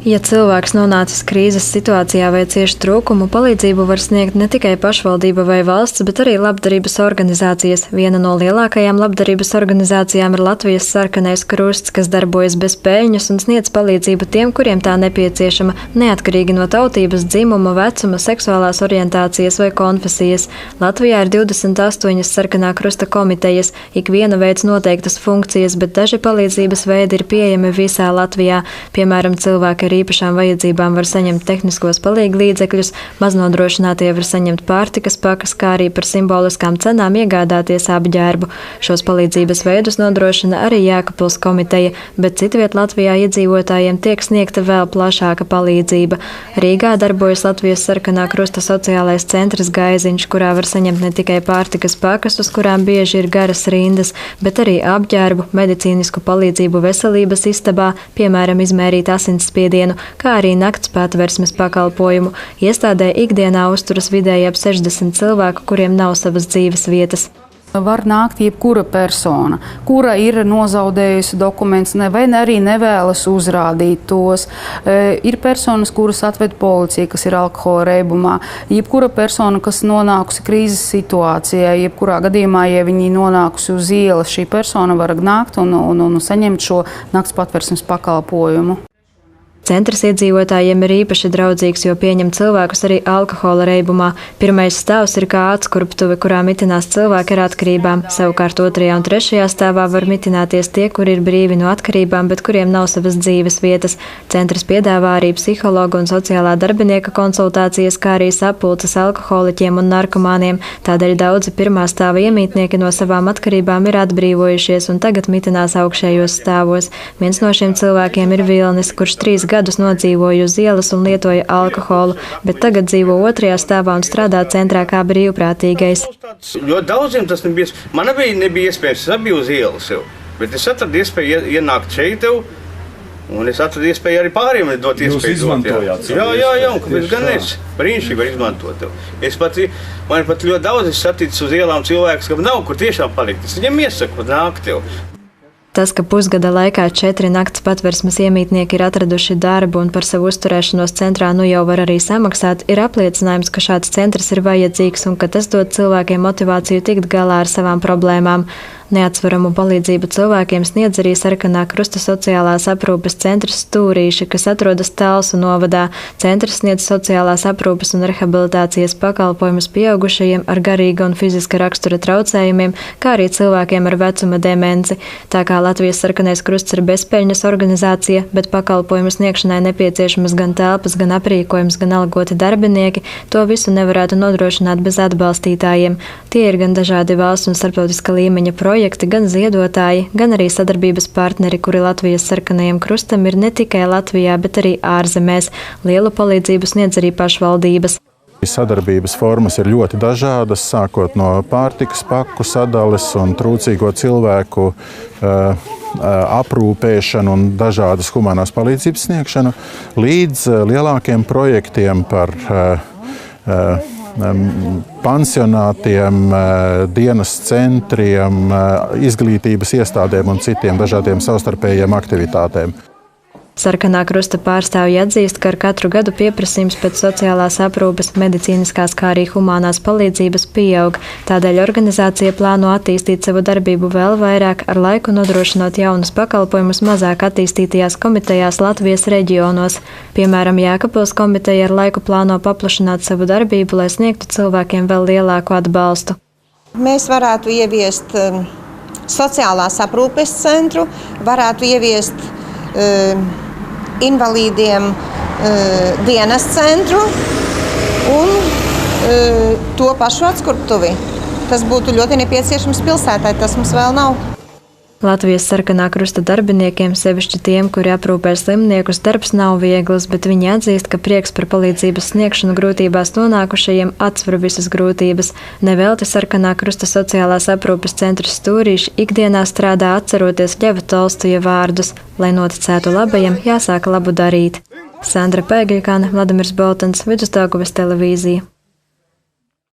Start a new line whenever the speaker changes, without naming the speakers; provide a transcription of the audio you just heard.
Ja cilvēks nonācis krīzes situācijā vai cieši trūkumu, palīdzību var sniegt ne tikai pašvaldība vai valsts, bet arī labdarības organizācijas. Viena no lielākajām labdarības organizācijām ir Latvijas Sarkanais Krusts, kas darbojas bez peļņas un sniedz palīdzību tiem, kuriem tā nepieciešama, neatkarīgi no tautības, dzimuma, vecuma, seksuālās orientācijas vai konfesijas. Latvijā ir 28 Sarkanā Krusta komitejas, ikviena veic noteiktas funkcijas, bet daži palīdzības veidi ir pieejami visā Latvijā. Piemēram, cilvēki ar īpašām vajadzībām var saņemt tehniskos palīglīdzekļus, maznodrošinātie var saņemt pārtikas pakas, kā arī par simboliskām cenām iegādāties apģērbu. Šos palīdzības veidus nodrošina arī Jēkabpils komiteja, bet citviet Latvijā iedzīvotājiem tiek sniegta vēl plašāka palīdzība. Rīgā darbojas Latvijas Sarkanā Krusta sociālais centrs Gaiziņš, kurā var saņemt ne tikai pārtikas pakas, uz kurām bieži ir garas rindas, bet arī apģērbu, medicīnisku palīdzību veselības istabā, piemēram, izmērīt asinsspiedienu, kā arī nakts patversmes pakalpojumu. Iestādē ikdienā uzturas vidēji ap 60 cilvēku, kuriem nav savas dzīves vietas.
Var nākt jebkura persona, kura ir nozaudējusi dokumentus vai arī nevēlas uzrādīt tos. Ir personas, kuras atved policija, kas ir alkohola reibumā. Jebkura persona, kas nonākusi krīzes situācijā, jebkurā gadījumā, ja viņi nonākusi uz ielas, šī persona var nākt un saņemt šo nakts patversmes pakalpojumu.
Centrs iedzīvotājiem ir īpaši draudzīgs, jo pieņem cilvēkus arī alkohola reibumā. Pirmais stāvs ir kā atskurptuve, kurā mitinās cilvēki ar atkarībām. Savukārt 2. un 3. stāvā var mitināties tie, kuri ir brīvi no atkarībām, bet kuriem nav savas dzīves vietas. Centrs piedāvā arī psihologa un sociālā darbinieka konsultācijas, kā arī sapulces alkoholiķiem un narkomāniem. Tādēļ daudzi 1. stāva iemītnieki no savām atkarībām ir atbrīvojušies un tagad mitinās augšējos stāvos. Viens no šiem cilvēkiem ir Vilnis, kurš 3 gadus nodzīvoja uz ielas un lietoja alkoholu, bet tagad dzīvo 2. stāvā un strādā centrā kā brīvprātīgais.
Ļoti daudziem tas nebija. Man nebija iespējams, es biju uz ielas jau, bet es atradu iespēju ienākt šeit jau, un es atradu iespēju arī pāriem dot iespēju.
Jūs izmantojāt?
Jā, un kāpēc gan es? Brīnišķīgi var izmantot. Man pat ļoti daudz es saticis uz ielām cilvēkus, kam nav kur tiešām palikt. Es viņiem iesaku pat nākt jau.
Tas, ka pusgada laikā 4 nakts patversmes iemītnieki ir atraduši darbu un par savu uzturēšanos centrā nu jau var arī samaksāt, ir apliecinājums, ka šāds centrs ir vajadzīgs un ka tas dod cilvēkiem motivāciju tikt galā ar savām problēmām. Neatsveramu palīdzību cilvēkiem sniedz arī Sarkanā Krusta sociālās aprūpes centrs Stūrīši, kas atrodas Talsu novadā. Centrs sniedz sociālās aprūpes un rehabilitācijas pakalpojumus pieaugušajiem ar garīga un fiziska rakstura traucējumiem, kā arī cilvēkiem ar vecuma demenci. Tā kā Latvijas Sarkanais Krusts ir bezpeļņas organizācija, bet pakalpojumu sniegšanai nepieciešamas gan telpas, gan aprīkojums, gan algoti darbinieki, to visu nevarētu nodrošināt bez atbalstītājiem. Tie ir gan dažādi valsts un starptautiska līmeņa projekti, gan ziedotāji, gan arī sadarbības partneri, kuri Latvijas Sarkanajam Krustam ir ne tikai Latvijā, bet arī ārzemēs. Lielu palīdzību sniedz arī pašvaldības.
Sadarbības formas ir ļoti dažādas, sākot no pārtikas paku sadales un trūcīgo cilvēku aprūpēšanu un dažādas humanās palīdzības sniegšanu, līdz lielākiem projektiem par pansionātiem, dienas centriem, izglītības iestādēm un citiem dažādiem savstarpējiem aktivitātēm.
Sarkanā Krusta pārstāvji atzīst, ka ar katru gadu pieprasījums pēc sociālās aprūpes, medicīniskās, kā arī humānās palīdzības pieaug. Tādēļ organizācija plāno attīstīt savu darbību vēl vairāk, ar laiku nodrošinot jaunus pakalpojumus mazāk attīstītajās komitejās Latvijas reģionos. Piemēram, Jēkabpils komiteja ar laiku plāno paplašināt savu darbību, lai sniegtu cilvēkiem vēl lielāku atbalstu.
Mēs varētu ieviest sociālās aprūpes centru, varētu ieviest invalīdiem dienas centru un to pašu atskurptuvi. Tas būtu ļoti nepieciešams pilsētai, tas mums vēl nav.
Latvijas Sarkanā Krusta darbiniekiem, sevišķi tiem, kuri aprūpē slimniekus, darbs nav viegls, bet viņi atzīst, ka prieks par palīdzības sniegšanu grūtībās nonākušajiem atsver visas grūtības. Nevelti Sarkanā Krusta sociālās aprūpes centrs Stūrīši ikdienā strādā atceroties Ļeva Tolstoja vārdus: lai noticētu labajam, jāsāk labu darīt. Sandra Pēgļikāne, Vladimirs Boltons, Vidusdaugavas televīzija.